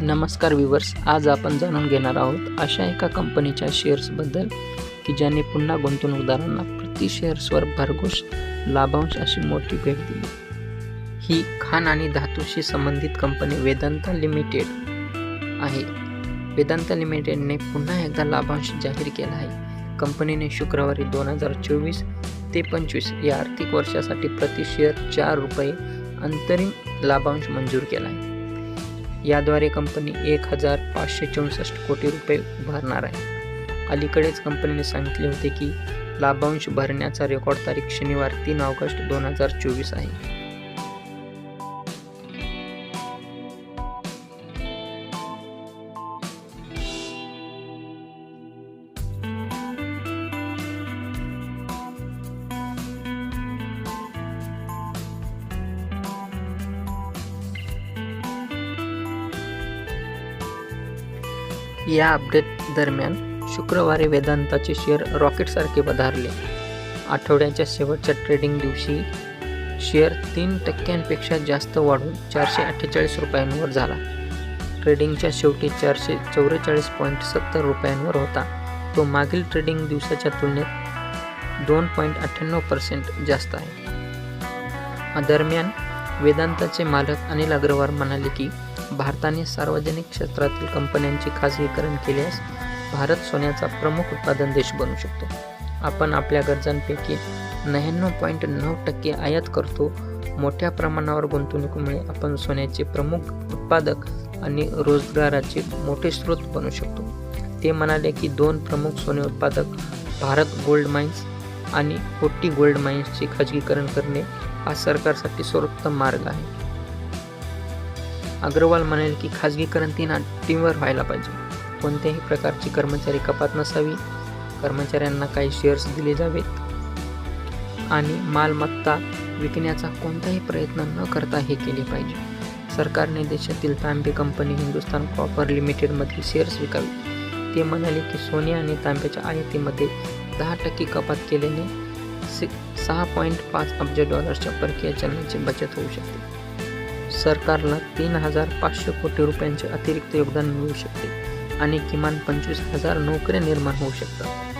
नमस्कार व्ह्यूवर्स, आज आपण जाणून घेणार आहोत अशा एका कंपनीच्या शेअर्सबद्दल की ज्याने पुन्हा गुंतवणूकदारांना प्रति शेअर्सवर भरघोस लाभांश अशी मोठी भेट दिली. ही खाण आणि धातूशी संबंधित कंपनी वेदांता लिमिटेड आहे. वेदांता लिमिटेडने पुन्हा एकदा लाभांश जाहीर केला आहे. कंपनीने शुक्रवारी 2024 ते 25 या आर्थिक वर्षासाठी प्रति शेअर 4 रुपये अंतरिम लाभांश मंजूर केला आहे. याद्वारे कंपनी 1564 कोटी रुपये उभारणार आहे. अलीकडेच कंपनीने सांगितले होते की लाभांश भरण्याचा रेकॉर्ड तारीख शनिवार 3 ऑगस्ट 2024 आहे. या अपडेट दरम्यान शुक्रवारी वेदांताचे शेअर रॉकेटसारखे वधारले. आठवड्याच्या शेवटच्या ट्रेडिंग दिवशी शेअर 3% जास्त वाढून 448 रुपयांवर झाला. ट्रेडिंगच्या शेवटी 444.70 रुपयांवर होता. तो मागील ट्रेडिंग दिवसाच्या तुलनेत 2.98% जास्त आहे. दरम्यान वेदांताचे मालक अनिल अग्रवाल म्हणाले की भारताने सार्वजनिक क्षेत्रातील कंपन्यांचे खाजगीकरण केल्यास भारत सोन्याचा प्रमुख उत्पादन देश बनू शकतो. आपण आपल्या गरजांपैकी 99.9% आयात करतो. मोठ्या प्रमाणावर गुंतवणुकीमुळे आपण सोन्याचे प्रमुख उत्पादक आणि रोजगाराचे मोठे स्रोत बनू शकतो. ते म्हणाले की 2 प्रमुख सोने उत्पादक भारत गोल्ड माइन्स आणि कोटी गोल्ड माइन्सचे खाजगीकरण करणे हा सरकारसाठी सर्वोत्तम मार्ग आहे. अग्रवाल म्हणाले की खाजगीकरण 3 अटींवर व्हायला पाहिजे. कोणत्याही प्रकारची कर्मचारी कपात नसावी, कर्मचाऱ्यांना काही शेअर्स दिले जावेत आणि मालमत्ता विकण्याचा कोणताही प्रयत्न न करता हे केले पाहिजे. सरकारने देशातील तांबे कंपनी हिंदुस्तान कॉपर लिमिटेडमधील शेअर्स विकावे. ते म्हणाले की सोने आणि तांब्याच्या आयातीमध्ये 10% कपात केल्याने $6.5 अब्ज परकीय चलनाची बचत होऊ शकते. सरकारला 3,500 कोटी रुपयांचे अतिरिक्त योगदान मिळू शकते आणि किमान 25,000 नोकऱ्या निर्माण होऊ शकतात.